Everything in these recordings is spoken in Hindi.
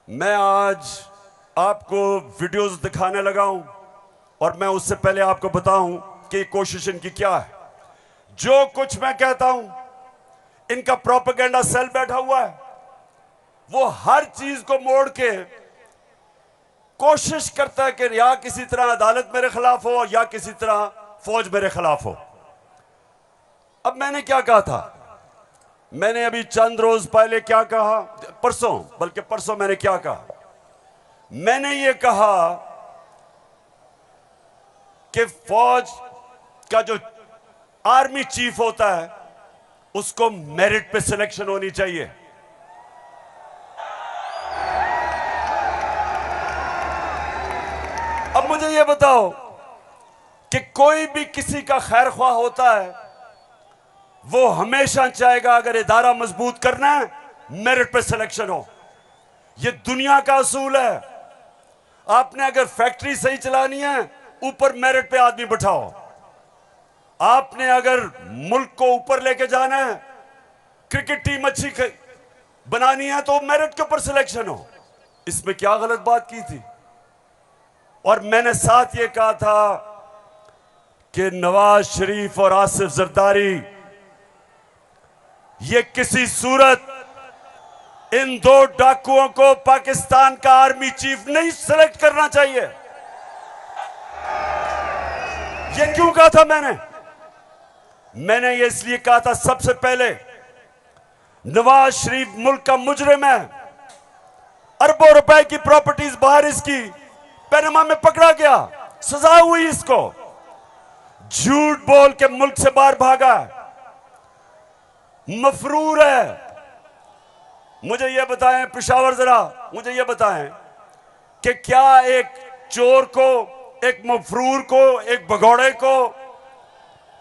मैं आज आपको वीडियोस दिखाने लगा हूं और मैं उससे पहले आपको बताऊं कि कोशिश इनकी क्या है। जो कुछ मैं कहता हूं, इनका प्रोपेगेंडा सेल बैठा हुआ है। वो हर चीज को मोड़ के कोशिश करता है कि या किसी तरह अदालत मेरे खिलाफ हो या किसी तरह फौज मेरे खिलाफ हो। अब मैंने क्या कहा था? मैंने अभी चंद रोज पहले क्या कहा, परसों मैंने क्या कहा? मैंने ये कहा कि फौज का जो आर्मी चीफ होता है उसको मेरिट पे सिलेक्शन होनी चाहिए। अब मुझे ये बताओ कि कोई भी किसी का खैर ख्वाह होता है, वो हमेशा चाहेगा अगर इदारा मजबूत करना है मेरिट पे सिलेक्शन हो। ये दुनिया का असूल है। आपने अगर फैक्ट्री सही चलानी है, ऊपर मेरिट पे आदमी बिठाओ। आपने अगर मुल्क को ऊपर लेके जाना है, क्रिकेट टीम अच्छी बनानी है, तो मेरिट के ऊपर सिलेक्शन हो। इसमें क्या गलत बात की थी? और मैंने साथ ये कहा था कि नवाज शरीफ और आसिफ जरदारी, ये किसी सूरत इन दो डाकुओं को पाकिस्तान का आर्मी चीफ नहीं सिलेक्ट करना चाहिए। ये क्यों कहा था मैंने ये इसलिए कहा था, सबसे पहले नवाज शरीफ मुल्क का मुजरिम है। अरबों रुपए की प्रॉपर्टीज बाहर इसकी पनामा में पकड़ा गया, सजा हुई इसको। झूठ बोल के मुल्क से बाहर भागा, मफरूर है। मुझे यह बताएं पेशावर, जरा मुझे यह बताएं कि क्या एक चोर को, एक मफरूर को, एक भगौड़े को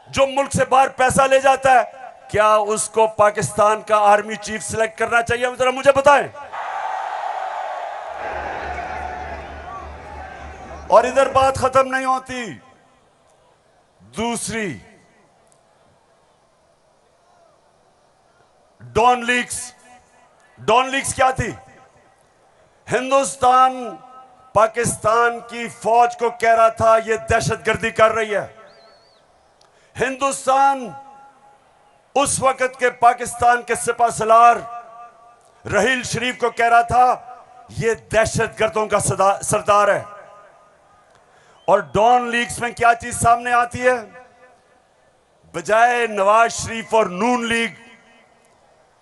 जो मुल्क से बाहर पैसा ले जाता है, क्या उसको पाकिस्तान का आर्मी चीफ सिलेक्ट करना चाहिए? जरा मुझे बताएं। और इधर बात खत्म नहीं होती। दूसरी, डॉन लीक्स क्या थी? हिंदुस्तान पाकिस्तान की फौज को कह रहा था ये दहशतगर्दी कर रही है। हिंदुस्तान उस वक्त के पाकिस्तान के सिपा सलार रहील शरीफ को कह रहा था ये दहशतगर्दों का सरदार है। और डॉन लीग्स में क्या चीज सामने आती है? बजाय नवाज शरीफ और नून लीग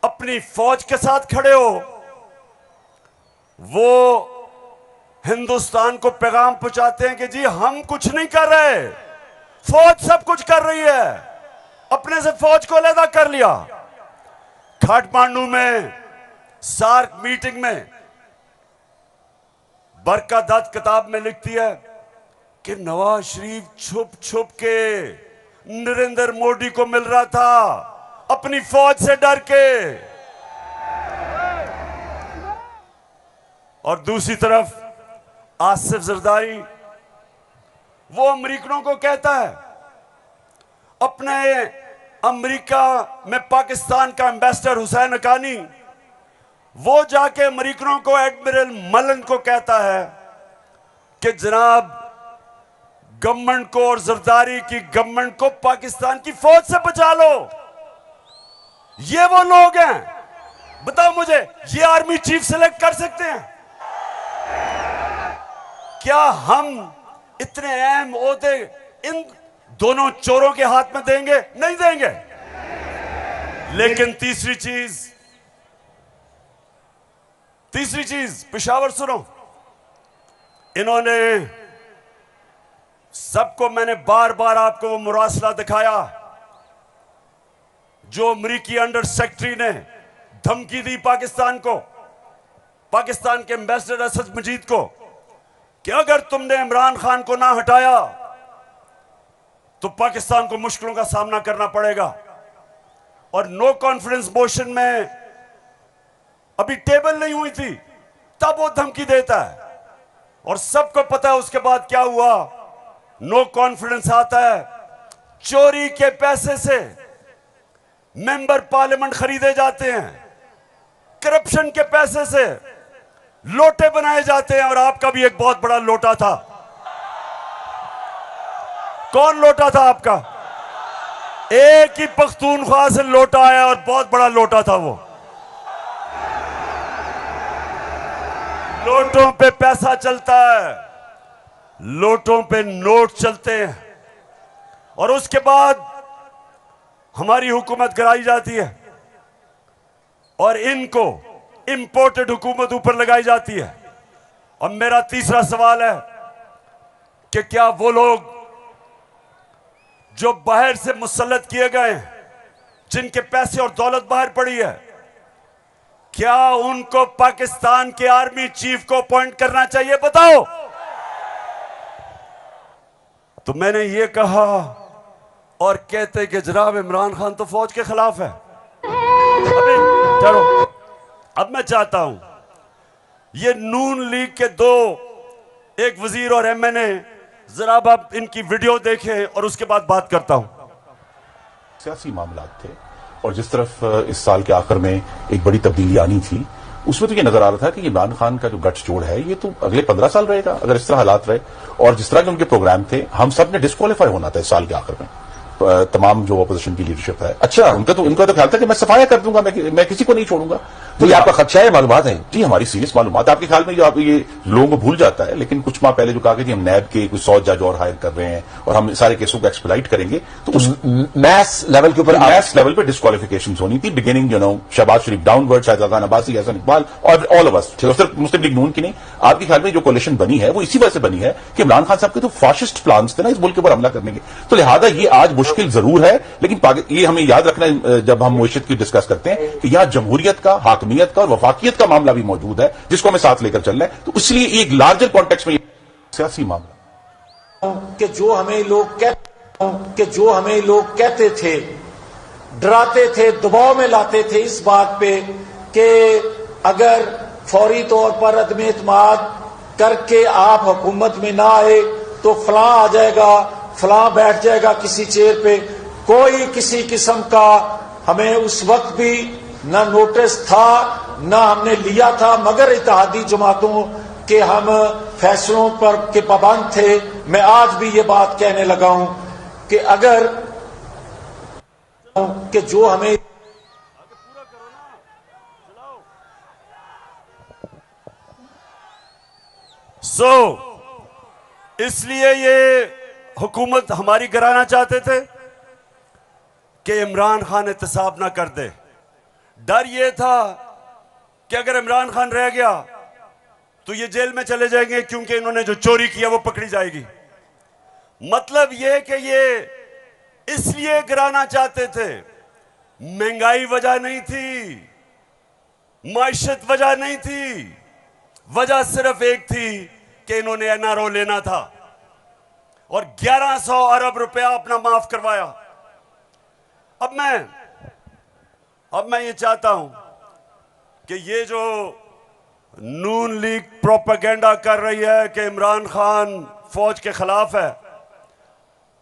अपनी फौज के साथ खड़े हो, वो हिंदुस्तान को पैगाम पहुंचाते हैं कि जी हम कुछ नहीं कर रहे, फौज सब कुछ कर रही है। अपने से फौज को अलग कर लिया। काठमांडू में सार्क मीटिंग में बरका दत्त किताब में लिखती है कि नवाज शरीफ छुप छुप के नरेंद्र मोदी को मिल रहा था अपनी फौज से डर के। और दूसरी तरफ आसिफ जरदारी, वो अमेरिकनों को कहता है, अपने अमेरिका में पाकिस्तान का एम्बेसडर हुसैन हक्कानी, वो जाके अमेरिकनों को, एडमिरल मलन को कहता है कि जनाब गवर्नमेंट को और जरदारी की गवर्नमेंट को पाकिस्तान की फौज से बचा लो। ये वो लोग हैं, बताओ मुझे, ये आर्मी चीफ सिलेक्ट कर सकते हैं? क्या हम इतने अहम ओहदे इन दोनों चोरों के हाथ में देंगे? नहीं देंगे। लेकिन तीसरी चीज पेशावर सुनो, इन्होंने सबको, मैंने बार बार आपको वो मुरासला दिखाया जो अमरीकी अंडर सेक्रेटरी ने धमकी दी पाकिस्तान को, पाकिस्तान के एम्बेसडर असद मजीद को, कि अगर तुमने इमरान खान को ना हटाया तो पाकिस्तान को मुश्किलों का सामना करना पड़ेगा। और नो कॉन्फिडेंस मोशन में अभी टेबल नहीं हुई थी, तब वो धमकी देता है। और सबको पता है उसके बाद क्या हुआ। नो कॉन्फिडेंस आता है, चोरी के पैसे से मेंबर पार्लियामेंट खरीदे जाते हैं, करप्शन के पैसे से लोटे बनाए जाते हैं और आपका भी एक बहुत बड़ा लोटा था। कौन लोटा था आपका? एक ही पख्तूनख्वा से लोटा आया और बहुत बड़ा लोटा था वो। लोटों पे पैसा चलता है, लोटों पे नोट चलते हैं और उसके बाद हमारी हुकूमत गिराई जाती है और इनको इंपोर्टेड हुकूमत ऊपर लगाई जाती है। और मेरा तीसरा सवाल है कि क्या वो लोग जो बाहर से मुसल्लत किए गए हैं, जिनके पैसे और दौलत बाहर पड़ी है, क्या उनको पाकिस्तान के आर्मी चीफ को अपॉइंट करना चाहिए? बताओ। तो मैंने ये कहा और कहते कि जनाब इमरान खान तो फौज के खिलाफ है। अभी ठहरो, अब मैं चाहता हूं ये नून लीग के दो, एक वजीर और एमएनए, जरा आप इनकी वीडियो देखें और उसके बाद बात करता हूं। सियासी मामला थे और जिस तरफ इस साल के आखिर में एक बड़ी तब्दीली आनी थी, उसमें तो ये नजर आ रहा था कि इमरान खान का जो गठजोड़ है ये तो अगले 15 साल रहेगा अगर इस तरह हालात रहे। और जिस तरह के उनके प्रोग्राम थे, हम सब ने डिस्क्वालीफाई होना था इस साल के आखिर में, तमाम जो अपोजिशन की लीडरशिप है। अच्छा, उनका तो ख्याल था कि मैं सफाया कर दूंगा, मैं किसी को नहीं छोड़ूंगा। तो ये आपका खदशा है? मालूमात है जी, हमारी सीरियस मालूमात। आपके ख्याल में जो आप ये लोगों को भूल जाता है, लेकिन कुछ माह पहले जो कहा कि हम नैब के कुछ 100 जज और हायर कर रहे हैं और हम सारे केसों को एक्सप्लाइट करेंगे, तो उस मैथ्स लेवल के ऊपर मैथ्स लेवल पे डिस्क्वालिफिकेशन होनी थी। बिगिनिंग शहबाज शरीफ डाउनवर्ड, शाहजहां अब्बासी, हसन इकबाल और ऑल ऑफ अस, सिर्फ मुस्लिम लीग नून की नहीं। आपके ख्याल में जो कोलिशन बनी है वो इसी वजह से बनी है कि इमरान खान साहब के तो फाशिस्ट प्लान्स थे ना इस मुल्क के ऊपर हमला करने के। तो लिहाजा ये आज मुश्किल जरूर है, लेकिन ये हमें याद रखना है जब हम मुआशरत की डिस्कस करते हैं कि यहां जमहूरियत का, हाकमियत का और वफाकियत का मामला भी मौजूद है, जिसको हमें साथ लेकर चलना है। तो इसलिए एक लार्जर कॉन्टेक्स्ट में सियासी मामला कि जो हमें लोग कहते थे, डराते थे, दबाव में लाते थे इस बात पे कि अगर फौरी तौर पर अदम एतमाद करके आप हुकूमत में ना आए तो फलां आ जाएगा, फलां बैठ जाएगा किसी चेयर पे। कोई किसी किस्म का हमें उस वक्त भी ना नोटिस था, ना हमने लिया था, मगर इत्तेहादी जमातों के हम फैसलों पर के पाबंद थे। मैं आज भी ये बात कहने लगा हूं कि अगर कि जो हमें इसलिए ये हुकूमत हमारी गिराना चाहते थे कि इमरान खान एहतसाब ना कर दे। डर ये था कि अगर इमरान खान रह गया तो ये जेल में चले जाएंगे, क्योंकि इन्होंने जो चोरी किया वो पकड़ी जाएगी। मतलब ये कि ये इसलिए गिराना चाहते थे, महंगाई वजह नहीं थी, माइशत वजह नहीं थी, वजह सिर्फ एक थी कि इन्होंने एनआरओ लेना था और 1100 अरब रुपया अपना माफ करवाया। अब मैं ये चाहता हूं कि ये जो नून लीग प्रोपेगेंडा कर रही है कि इमरान खान फौज के खिलाफ है,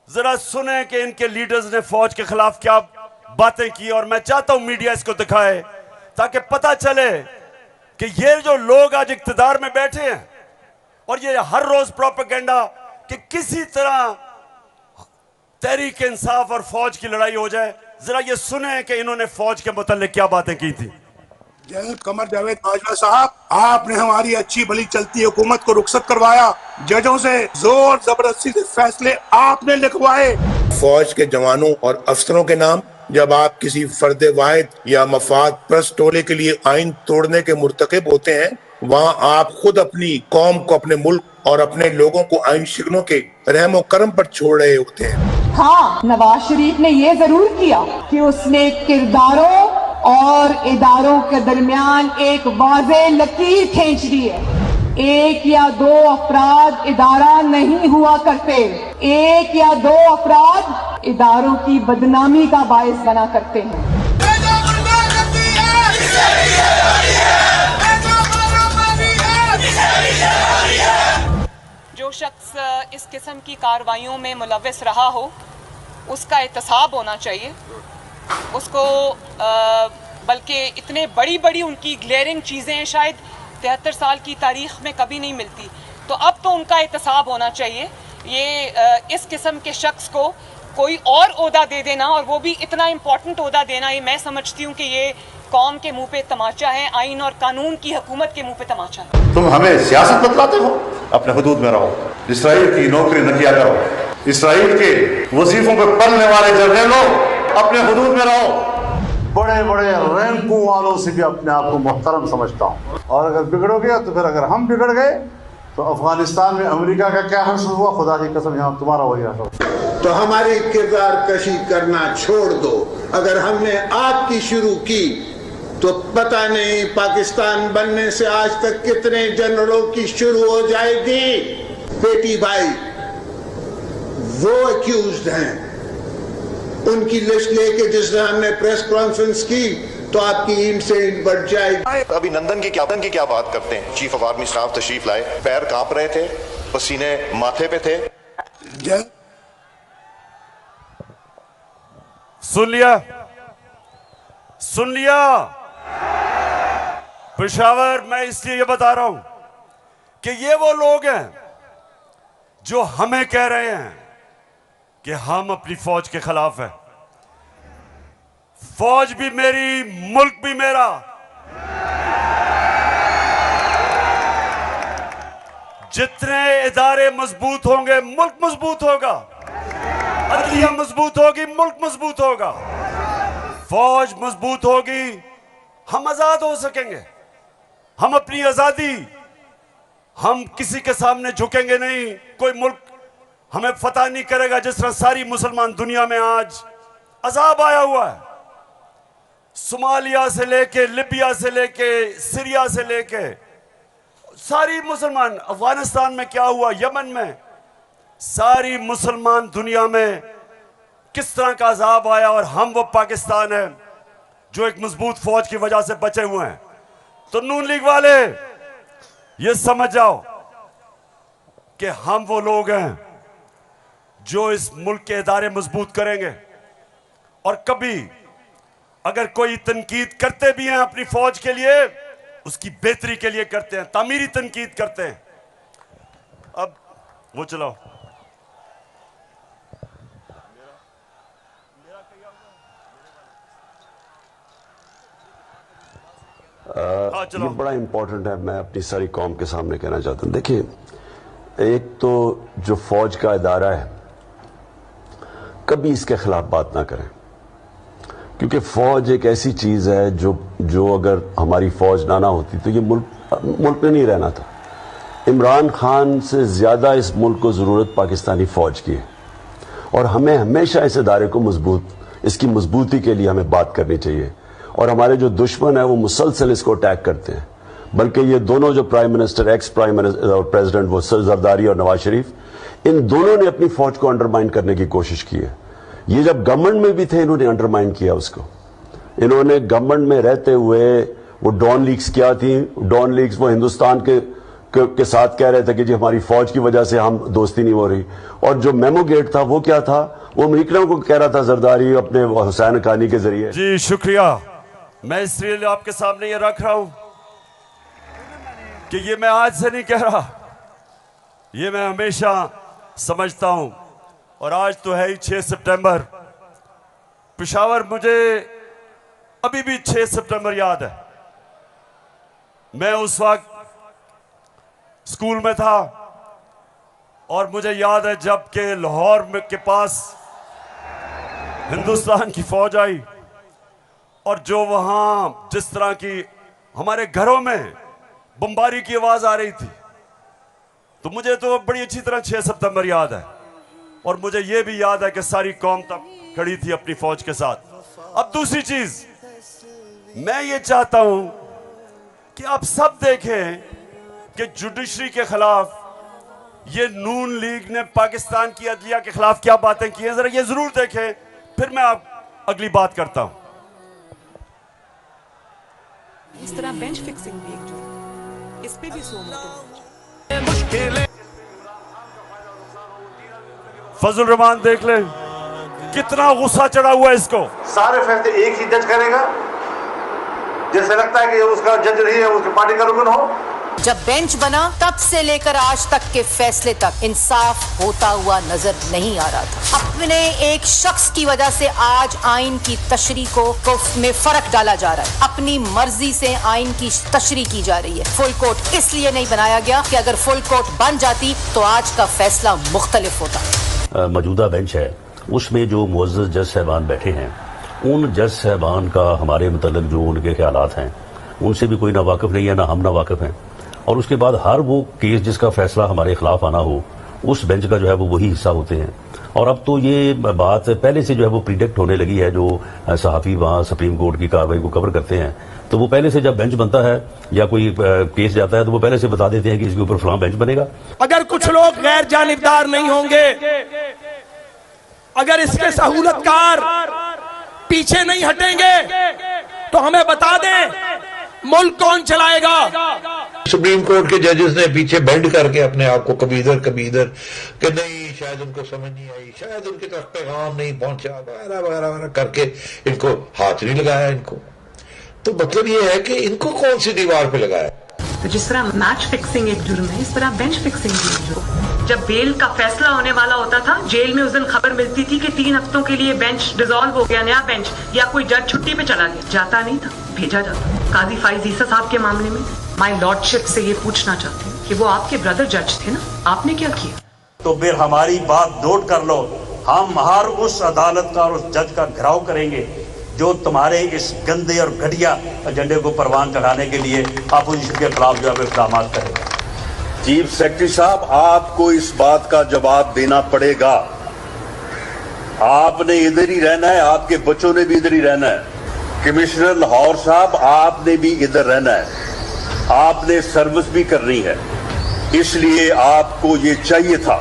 जरा सुने कि इनके लीडर्स ने फौज के खिलाफ क्या बातें की। और मैं चाहता हूं मीडिया इसको दिखाए ताकि पता चले कि ये जो लोग आज इक्तदार में बैठे हैं और ये हर रोज प्रोपेगेंडा कि किसी तरह तहरीक इंसाफ और फौज की लड़ाई हो जाए, जरा ये सुने कि इन्होंने फौज के मुताल्लिक क्या बातें की थी। जनरल कमर जावेद बाजवा साहब, आपने हमारी अच्छी भली चलती हुकूमत को रुखसत करवाया, जजों से जोर जबरदस्ती से फैसले आपने लिखवाए। फौज के जवानों और अफसरों के नाम जब आप किसी फर्द वाहिद या मफाद परस्त टोले के लिए आइन तोड़ने के मुर्तकिब होते हैं, वहाँ आप खुद अपनी कौम को, अपने मुल्क और अपने लोगों को आइन शिकनों के रहमो करम पर छोड़ रहे होते हैं। हाँ, नवाज शरीफ ने ये जरूर किया कि उसने किरदारों और इदारों के दरमियान एक वाज़े लकीर खींच दी है। एक या दो अफराद इदारा नहीं हुआ करते, एक या दो अफराद इदारों की बदनामी का बायस बना करते हैं। जो शख्स इस किस्म की कार्रवाइयों में मुलव्वस रहा हो उसका एहतसाब होना चाहिए। उसको बल्कि इतने बड़ी बड़ी उनकी ग्लेयरिंग चीज़ें शायद 73 साल की तारीख में कभी नहीं मिलती। तो अब तो उनका एहतसाब होना चाहिए। ये इस किस्म के शख्स को कोई और ओहदा दे देना, और वो भी इतना इम्पोर्टेंट ओहदा देना, ये मैं समझती हूँ कि ये कौम के मुंह पे तमाचा है, आइन और कानून की हुकूमत के मुंह पे तमाचा है। तुम हमें सियासत बतलाते हो, अपने हुदूद में रहो, इसराइल की नौकरी न किया करो, इसराइल के वजीफों पे पलने वाले जर्नलों अपने हुदूद में रहो। बड़े बड़े रैंकों वालों से भी अपने आप को मुहतरम समझता हूँ, और अगर बिगड़ोगे तो फिर अगर हम बिगड़ गए तो अफगानिस्तान में अमेरिका का क्या हश्र हुआ, खुदा की कसम यहाँ तुम्हारा वही हश्र। तो हमारी किरदार कशी करना छोड़ दो। अगर हमने आपकी शुरू की तो पता नहीं पाकिस्तान बनने से आज तक कितने जनरलों की शुरू हो जाएगी। बेटी भाई वो अक्यूज्ड हैं, उनकी लिस्ट लेके जिस दिन हमने प्रेस कॉन्फ्रेंस की तो आपकी ईंट से ईंट बढ़ जाएगी। अभिनंदन की क्या बात करते हैं। चीफ ऑफ आर्मी स्टाफ तशरीफ लाए, पैर कांप रहे थे, पसीने माथे पे थे। सुन लिया पेशावर, मैं इसलिए ये बता रहा हूं कि ये वो लोग हैं जो हमें कह रहे हैं कि हम अपनी फौज के खिलाफ हैं। फौज भी मेरी, मुल्क भी मेरा। जितने इदारे मजबूत होंगे मुल्क मजबूत होगा, अदलिया मजबूत होगी मुल्क मजबूत होगा, फौज मजबूत होगी, हम आजाद हो सकेंगे। हम अपनी आजादी, हम किसी के सामने झुकेंगे नहीं। कोई मुल्क हमें फतह नहीं करेगा। जिस तरह सारी मुसलमान दुनिया में आज अजाब आया हुआ है, सोमालिया से लेके, लिबिया से लेके, सीरिया से लेके, सारी मुसलमान, अफगानिस्तान में क्या हुआ, यमन में, सारी मुसलमान दुनिया में किस तरह का अजाब आया, और हम वो पाकिस्तान है जो एक मजबूत फौज की वजह से बचे हुए हैं। तो नून लीग वाले ये समझ जाओ कि हम वो लोग हैं जो इस मुल्क के इदारे मजबूत करेंगे। और कभी अगर कोई तनकीद करते भी हैं अपनी फौज के लिए, उसकी बेहतरी के लिए करते हैं, तामीरी तनकीद करते हैं। अब वो चलाओ, ये बड़ा इंपॉर्टेंट है। मैं अपनी सारी कौम के सामने कहना चाहता हूं, देखिए, एक तो जो फौज का इदारा है, कभी इसके खिलाफ बात ना करें, क्योंकि फौज एक ऐसी चीज है जो अगर हमारी फौज ना होती तो ये मुल्क में नहीं रहना था। इमरान खान से ज्यादा इस मुल्क को जरूरत पाकिस्तानी फौज की है, और हमें हमेशा इस इदारे को इसकी मजबूती के लिए हमें बात करनी चाहिए। और हमारे जो दुश्मन है वो मुसलसल इसको अटैक करते हैं, बल्कि ये दोनों जो prime minister, ex prime minister और प्रेसिडेंट, वो जरदारी और नवाज शरीफ, इन दोनों ने अपनी फौज को अंडरमाइन करने की कोशिश की है। ये जब गवर्नमेंट में भी थे, इन्होंने अंडरमाइन किया उसको। इन्होंने गवर्नमेंट में रहते हुए वो डॉन लीग्स क्या थी, डॉन लीग्स वो हिंदुस्तान के साथ कह रहे थे कि जी हमारी फौज की वजह से हम दोस्ती नहीं हो रही। और जो मेमो गेट था वो क्या था, वो अमेरिकनों को कह रहा था जरदारी अपने हुसैन हक्कानी के जरिए। जी शुक्रिया। मैं इसलिए आपके सामने ये रख रहा हूं कि ये मैं आज से नहीं कह रहा, ये मैं हमेशा समझता हूं। और आज तो है ही 6 सितंबर। पेशावर, मुझे अभी भी 6 सितंबर याद है। मैं उस वक्त स्कूल में था, और मुझे याद है जब के लाहौर के पास हिंदुस्तान की फौज आई, और जो वहां जिस तरह की हमारे घरों में बमबारी की आवाज आ रही थी, तो मुझे तो बड़ी अच्छी तरह 6 सितंबर याद है। और मुझे यह भी याद है कि सारी कौम तब खड़ी थी अपनी फौज के साथ। अब दूसरी चीज, मैं ये चाहता हूं कि आप सब देखें कि जुडिशरी के खिलाफ ये नून लीग ने पाकिस्तान की अदलिया के खिलाफ क्या बातें की हैं, जरा ये जरूर देखें, फिर मैं आप अगली बात करता हूं। इस तरह बेंच फिक्सिंग भी एक जो इस पे भी फजल रहमान देख ले कितना गुस्सा चढ़ा हुआ है इसको। सारे फैसले एक ही जज करेगा, जैसे लगता है कि उसका जज नहीं है, उसकी पार्टी का रुकन हो। जब बेंच बना तब से लेकर आज तक के फैसले तक इंसाफ होता हुआ नजर नहीं आ रहा था। अपने एक शख्स की वजह से आज आइन की तशरीह को में फर्क डाला जा रहा है। अपनी मर्जी से आइन की तशरीह की जा रही है। फुल कोर्ट इसलिए नहीं बनाया गया कि अगर फुल कोर्ट बन जाती तो आज का फैसला मुख्तलिफ होता। मौजूदा बेंच है, उसमें जो मुअज़्ज़ज़ जज साहबान बैठे हैं, उन जज साहबान का हमारे मुतल्लिक़ जो उनके ख्यालात हैं उनसे भी कोई ना वाकिफ़ नहीं है, ना हम ना वाकिफ़ हैं। और उसके बाद हर वो केस जिसका फैसला हमारे खिलाफ आना हो, उस बेंच का जो है वो वही हिस्सा होते हैं। और अब तो ये बात पहले से जो है वो प्रिडिक्ट होने लगी है। जो सहाफ़ी वहाँ सुप्रीम कोर्ट की कार्रवाई को कवर करते हैं, तो वो पहले से जब बेंच बनता है या कोई केस जाता है तो वो पहले से बता देते हैं कि इसके ऊपर फलां बेंच बनेगा। अगर कुछ लोग गैर जानिबदार नहीं होंगे, अगर इसके सहूलतकार पीछे नहीं हटेंगे, तो हमें बता दें मुल्क कौन चलाएगा। सुप्रीम कोर्ट के जजेस ने पीछे बेंड करके अपने आप को कभी इधर कि नहीं, शायद उनको समझ नहीं आई, शायद उनके तक पैगाम नहीं पहुंचा, वगैरह वगैरह वगैरह करके इनको हाथ नहीं लगाया। इनको तो मतलब ये है कि इनको कौन सी दीवार पे लगाया। तो जिस तरह मैच फिक्सिंग एक जुर्म है, इस तरह बेंच फिक्सिंग भी एक जुर्म है। जब बेल का फैसला होने वाला होता था, जेल में उस दिन खबर मिलती थी कि 3 हफ्तों के लिए बेंच डिसॉल्व हो गया, नया बेंच, या कोई जज छुट्टी पे चला गया। जाता नहीं था, भेजा जाता। काजी फाइज ईसा साहब के मामले में माय लॉर्डशिप से ये पूछना चाहती हूँ कि वो आपके ब्रदर जज थे ना, आपने क्या किया? तो फिर हमारी बात नोट कर लो, हम हर उस अदालत का और उस जज का घेराव करेंगे जो तुम्हारे इस गंदे और घटिया एजेंडे को परवान चढ़ाने के लिए अपोजिशन के खिलाफ जो है इक़दाम करेगा। चीफ सेक्रेटरी साहब, आपको इस बात का जवाब देना पड़ेगा। आपने इधर ही रहना है, आपके बच्चों ने भी इधर ही रहना है। कमिश्नर लाहौर साहब, आपने भी इधर रहना है, आपने सर्विस भी करनी है। इसलिए आपको ये चाहिए था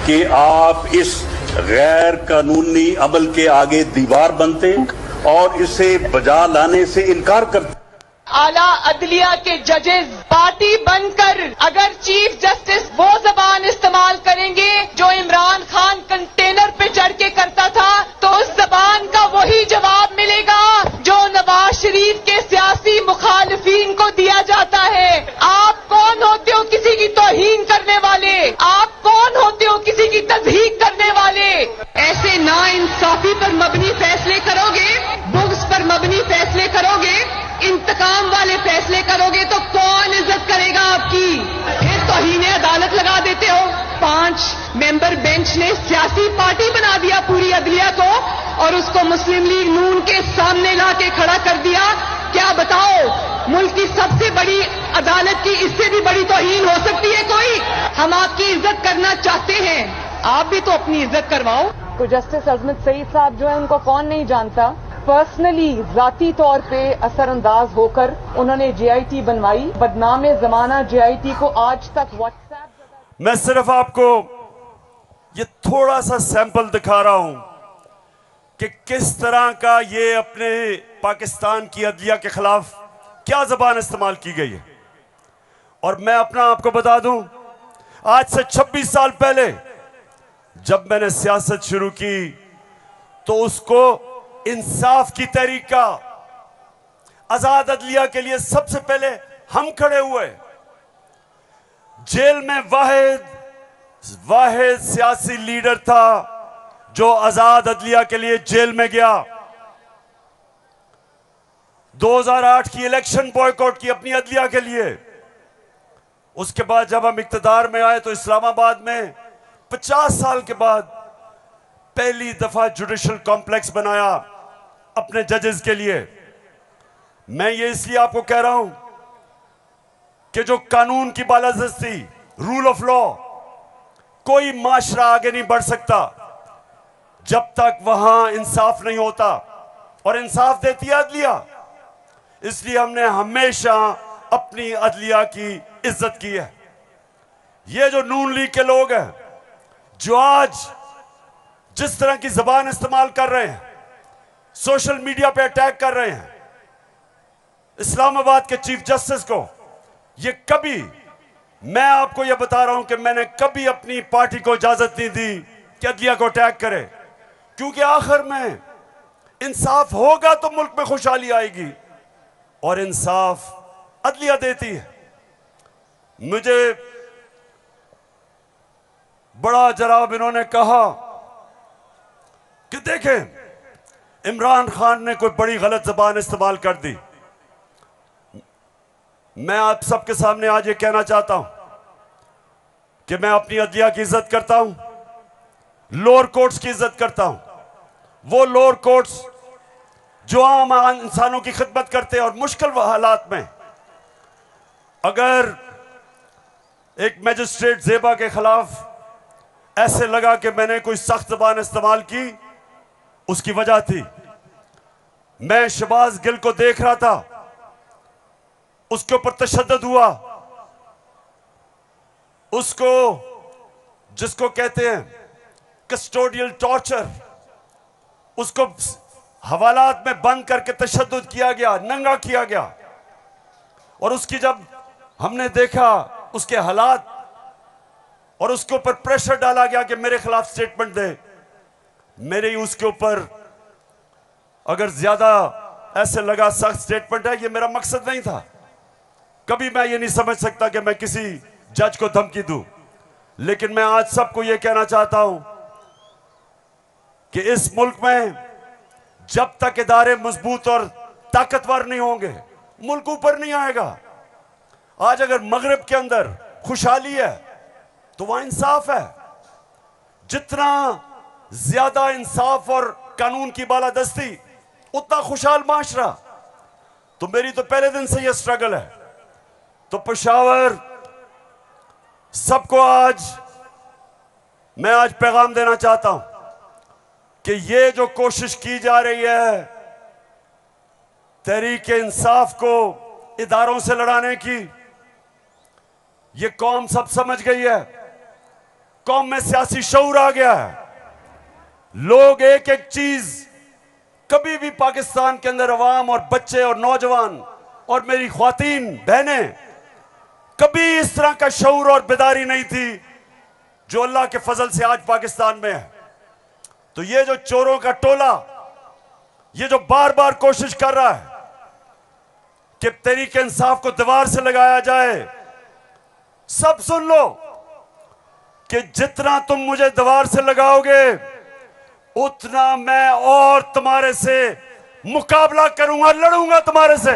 कि आप इस गैर कानूनी अमल के आगे दीवार बनते और इसे बजा लाने से इनकार करते। आला अदलिया के जजेस पार्टी बनकर अगर चीफ जस्टिस वो जबान इस्तेमाल करेंगे जो इमरान खान कंटेनर पे चढ़ के करता था, तो उस जबान का वही जवाब मिलेगा जो नवाज शरीफ के सियासी मुखालिफिन को दिया जाता है। आप कौन होते हो किसी की तौहीन करने वाले? आप कौन होते हो किसी की तज़हीक करने वाले? ऐसे नाइंसाफी पर मबनी फैसले करोगे, बुग्स पर मबनी फैसले करोगे, इंतकाम वाले फैसले करोगे तो कौन इज्जत करेगा आपकी? फिर तौहीन अदालत लगा देते हो। 5 मेंबर बेंच ने सियासी पार्टी बना दिया पूरी अदलिया को और उसको मुस्लिम लीग नून के सामने ला के खड़ा कर दिया। क्या बताओ, मुल्क की सबसे बड़ी अदालत की इससे भी बड़ी तौहीन हो सकती है कोई? हम आपकी इज्जत करना चाहते हैं, आप भी तो अपनी इज्जत करवाओ। तो जस्टिस अजमत सईद साहब जो है, उनको कौन नहीं जानता। पर्सनली जाती तौर पे असरअंदाज होकर उन्होंने JIT बनवाई। बदनाम जमाना JIT को आज तक व्हाट्सएप। मैं सिर्फ आपको ये थोड़ा सा सैंपल दिखा रहा हूं कि किस तरह का ये अपने पाकिस्तान की अदलिया के खिलाफ क्या जबान इस्तेमाल की गई है। और मैं अपना आपको बता दूं, आज से 26 साल पहले जब मैंने सियासत शुरू की तो उसको इंसाफ की तहरीक का, आजाद अदलिया के लिए सबसे पहले हम खड़े हुए। जेल में वाहिद सियासी लीडर था जो आजाद अदलिया के लिए जेल में गया। 2008 की इलेक्शन बॉयकॉट की अपनी अदलिया के लिए। उसके बाद जब हम इक्तदार में आए तो इस्लामाबाद में 50 साल के बाद पहली दफा जुडिशल कॉम्प्लेक्स बनाया अपने जजेस के लिए। मैं ये इसलिए आपको कह रहा हूं कि जो कानून की बालादस्ती, रूल ऑफ लॉ, कोई माशरा आगे नहीं बढ़ सकता जब तक वहां इंसाफ नहीं होता, और इंसाफ देती है अदलिया। इसलिए हमने हमेशा अपनी अदलिया की इज्जत की है। ये जो नून लीग के लोग हैं जो आज जिस तरह की जबान इस्तेमाल कर रहे हैं, सोशल मीडिया पे अटैक कर रहे हैं इस्लामाबाद के चीफ जस्टिस को, ये कभी, मैं आपको यह बता रहा हूं कि मैंने कभी अपनी पार्टी को इजाजत नहीं दी कि अदलिया को अटैक करे, क्योंकि आखिर में इंसाफ होगा तो मुल्क में खुशहाली आएगी। और इंसाफ अदलिया देती है। मुझे बड़ा जनाब इन्होंने कहा कि देखें इमरान खान ने कोई बड़ी गलत जबान इस्तेमाल कर दी। मैं आप सबके सामने आज ये कहना चाहता हूं कि मैं अपनी अदलिया की इज्जत करता हूं, लोअर कोर्ट्स की इज्जत करता हूं। वो लोअर कोर्ट्स जो आम इंसानों की खिदमत करते हैं और मुश्किल हालात में अगर एक मैजिस्ट्रेट जेबा के खिलाफ ऐसे लगा कि मैंने कोई सख्त जबान इस्तेमाल की, उसकी वजह थी मैं शहबाज गिल को देख रहा था, उसके ऊपर तशद्दुद हुआ, उसको जिसको कहते हैं कस्टोडियल टॉर्चर, उसको हवालात में बंद करके तशद्दुद किया गया, नंगा किया गया। और उसकी जब हमने देखा उसके हालात और उसके ऊपर प्रेशर डाला गया कि मेरे खिलाफ स्टेटमेंट दे, मेरे उसके ऊपर अगर ज्यादा ऐसे लगा सख्त स्टेटमेंट है, ये मेरा मकसद नहीं था। कभी मैं ये नहीं समझ सकता कि मैं किसी जज को धमकी दूं, लेकिन मैं आज सबको ये कहना चाहता हूं कि इस मुल्क में जब तक इदारे मजबूत और ताकतवर नहीं होंगे, मुल्क ऊपर नहीं आएगा। आज अगर मगरिब के अंदर खुशहाली है तो वहां इंसाफ है। जितना ज्यादा इंसाफ और कानून की बालादस्ती, उतना खुशहाल माशरा। तो मेरी तो पहले दिन से यह स्ट्रगल है। तो पेशावर सबको मैं आज पैगाम देना चाहता हूं कि ये जो कोशिश की जा रही है तहरीक इंसाफ को इदारों से लड़ाने की, ये कौम सब समझ गई है। कौम में सियासी शऊर आ गया है। लोग एक एक चीज, कभी भी पाकिस्तान के अंदर अवाम और बच्चे और नौजवान और मेरी ख्वातीन बहनें, कभी इस तरह का शऊर और बेदारी नहीं थी जो अल्लाह के फजल से आज पाकिस्तान में है। तो ये जो चोरों का टोला, ये जो बार बार कोशिश कर रहा है कि तहरीक इंसाफ को दीवार से लगाया जाए, सब सुन लो कि जितना तुम मुझे दीवार से लगाओगे उतना मैं और तुम्हारे से मुकाबला करूंगा, लड़ूंगा तुम्हारे से।